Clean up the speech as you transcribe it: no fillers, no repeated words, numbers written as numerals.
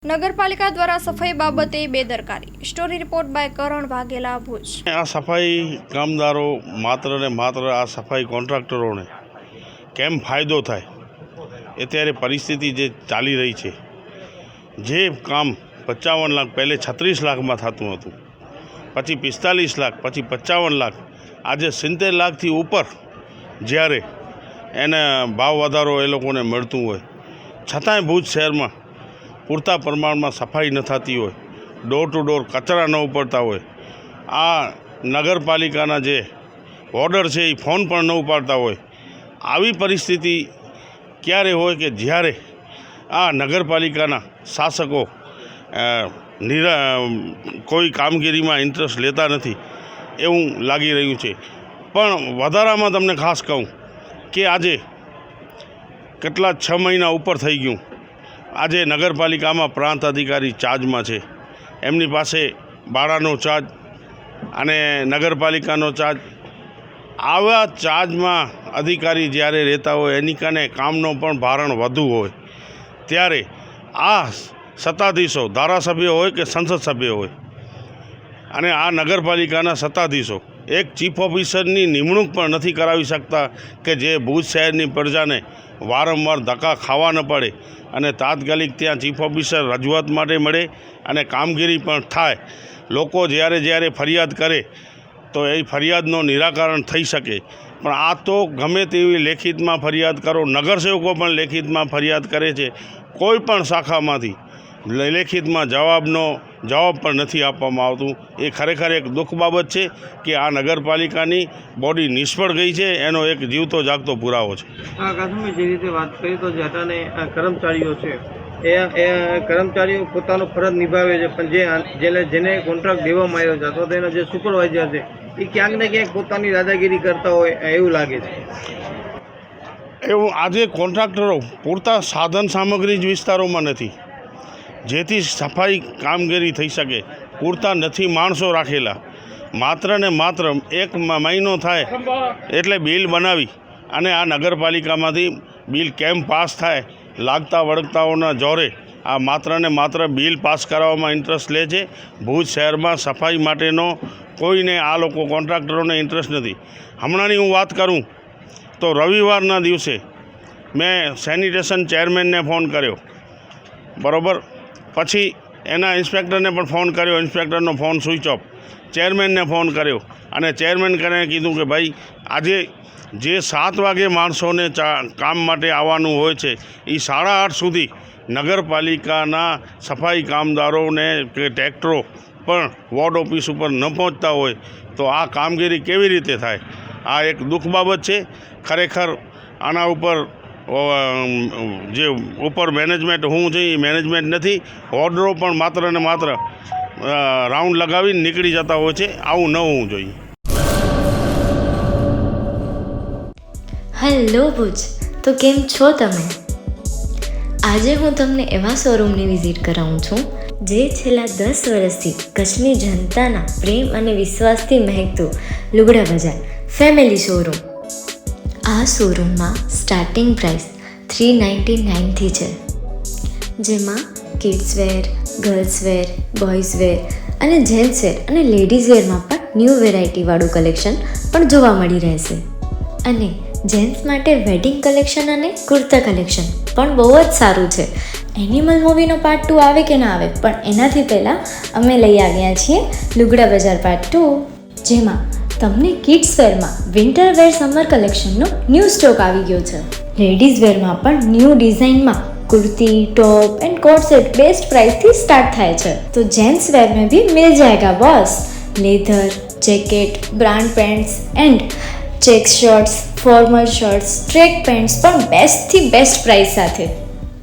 નગરપાલિકા દ્વારા સફાઈ બાબતે બેદરકારી. સ્ટોરી રિપોર્ટ બાય કરણ વાઘેલા, ભુજ. આ સફાઈ કામદારો માત્ર ને માત્ર આ સફાઈ કોન્ટ્રાક્ટરોને કેમ ફાયદો થાય અત્યારે પરિસ્થિતિ જે ચાલી રહી છે, જે કામ 55 લાખ પહેલે 36 લાખમાં થતું હતું, પછી 45 લાખ, પછી 55 લાખ, આજે 70 લાખથી ઉપર જ્યારે એને ભાવ વધારો એ લોકોને મળતું હોય, છતાંય ભુજ શહેરમાં પૂરતા પ્રમાણમાં સફાઈ ન થતી હોય, ડોર ટુ ડોર કચરા ન ઉપડતા હોય, આ નગરપાલિકાના જે ઓર્ડર છે એ ફોન પણ ન ઉપાડતા હોય, આવી પરિસ્થિતિ ક્યારે હોય કે જ્યારે આ નગરપાલિકાના શાસકો કોઈ કામગીરીમાં ઇન્ટરેસ્ટ લેતા નથી એવું લાગી રહ્યું છે. પણ વધારામાં તમને ખાસ કહું કે આજે કેટલા 6 મહિના ઉપર થઈ ગયું, આજે નગરપાલિકામાં પ્રાંત અધિકારી ચાર્જમાં છે, એમની પાસે ભાડાનો ચાર્જ અને નગરપાલિકાનો ચાર્જ, આવા ચાર્જમાં અધિકારી જ્યારે રહેતા હોય એની કારણે કામનો પણ ભારણ વધુ હોય, ત્યારે આ સત્તાધીશો, ધારાસભ્ય હોય કે સંસદ સભ્ય હોય, અને આ નગરપાલિકાના સત્તાધીશો એક ચીફ ઓફિસરની નિમણૂક પણ નથી કરાવી શકતા કે જે ભુજ શહેરની પ્રજાને વારંવાર ધક્કા ખાવા ન પડે અને તાત્કાલિક ત્યાં ચીફ ઓફિસર રજૂઆત માટે મળે અને કામગીરી પણ થાય. લોકો જ્યારે ફરિયાદ કરે તો એ ફરિયાદનું નિરાકરણ થઈ શકે. પણ આ તો ગમે તેવી લેખિતમાં ફરિયાદ કરો, નગરસેવકો પણ લેખિતમાં ફરિયાદ કરે છે, કોઈ પણ શાખામાંથી લેખિતમાં જવાબ પણ નથી આપવામાં આવતું. એ ખરેખર એક દુઃખ બાબત છે કે આ નગરપાલિકાની બોડી નિષ્ફળ ગઈ છે, એનો એક જીવતો જાગતો પુરાવો છે. કાશ્મીર જે રીતે વાત કરી તો જે હટાને કર્મચારીઓ છે એ કર્મચારીઓ પોતાનો ફરજ નિભાવે છે, પણ જેને કોન્ટ્રાક્ટ દેવામાં આવ્યો છે અથવા તો એના જે સુપરવાઇઝર છે એ ક્યાંક ને ક્યાંક પોતાની દાદાગીરી કરતા હોય એવું લાગે છે. એવું આજે કોન્ટ્રાક્ટરો પૂરતા સાધન સામગ્રી જ વિસ્તારોમાં નથી, જેથી સફાઈ કામગીરી થઈ શકે, પૂરતા નથી માણસો રાખેલા. માત્ર ને માત્ર 1 મહિનો થાય એટલે બિલ બનાવી અને આ નગરપાલિકામાંથી બિલ કેમ પાસ થાય, લાગતા વળગતાઓના જોરે આ માત્ર ને માત્ર બિલ પાસ કરાવવામાં ઇન્ટરેસ્ટ લે છે. ભુજ શહેરમાં સફાઈ માટેનો કોઈને આ લોકો કોન્ટ્રાક્ટરોને ઇન્ટરેસ્ટ નથી. હમણાંની હું વાત કરું તો રવિવારના દિવસે મેં સેનિટેશન ચેરમેનને ફોન કર્યો, બરાબર, પછી એના ઇન્સ્પેક્ટરને પણ ફોન કર્યો, ઇન્સ્પેક્ટરનો ફોન સ્વિચ ઓફ, ચેરમેનને ફોન કર્યો અને ચેરમેન કરીને કીધું કે ભાઈ આજે જે 7 વાગે માણસોને કામ માટે આવવાનું હોય છે એ 8:30 સુધી નગરપાલિકાના સફાઈ કામદારોને કે ટ્રેક્ટરો પણ વોર્ડ ઓફિસ ઉપર ન પહોંચતા હોય તો આ કામગીરી કેવી રીતે થાય? આ એક દુઃખ બાબત છે. ખરેખર આના ઉપર જે ઉપર મેનેજમેન્ટ હું છે એ મેનેજમેન્ટ નથી, ઓર્ડરો પણ માત્ર ને માત્ર રાઉન્ડ લગાવીને નીકળી જતા હોય છે. આવું ન હોવું જોઈએ. હેલો ભુજ, તો કેમ છો તમે? આજે હું તમને એવા શોરૂમની વિઝિટ કરાવું છું જે છેલ્લા 10 વર્ષથી કચ્છની જનતાના પ્રેમ અને વિશ્વાસથી મહેકતું લુગડા બજાર ફેમિલી શોરૂમ. આ શોરૂમમાં સ્ટાર્ટિંગ પ્રાઇસ 399થી છે, જેમાં kids wear, girls wear, boys wear અને જેન્ટ્સ વેર અને લેડીઝ વેરમાં પણ ન્યૂ વેરાયટીવાળું કલેક્શન પણ જોવા મળી રહેશે. અને જેન્ટ્સ માટે વેડિંગ કલેક્શન અને કુર્તા કલેક્શન પણ બહુ જ સારું છે. એનિમલ મૂવીનો પાર્ટ 2 આવે કે ના આવે, પણ એનાથી પહેલાં અમે લઈ આવ્યા છીએ લુગડા બજાર પાર્ટ 2, જેમાં તમને કિડ્સ વેરમાં વિન્ટર વેર સમર કલેક્શનનો ન્યૂ સ્ટોક આવી ગયો છે. લેડીઝ વેરમાં પણ ન્યૂ ડિઝાઇનમાં kurti, top and coat set best price थी स्टार्ट थाय छे. तो जेंट्स वेर में भी मिल जाएगा boss. Leather, jacket, brand pants and check shirts, formal shirts, track pants पर बेस्ट थी बेस्ट प्राइस साथे.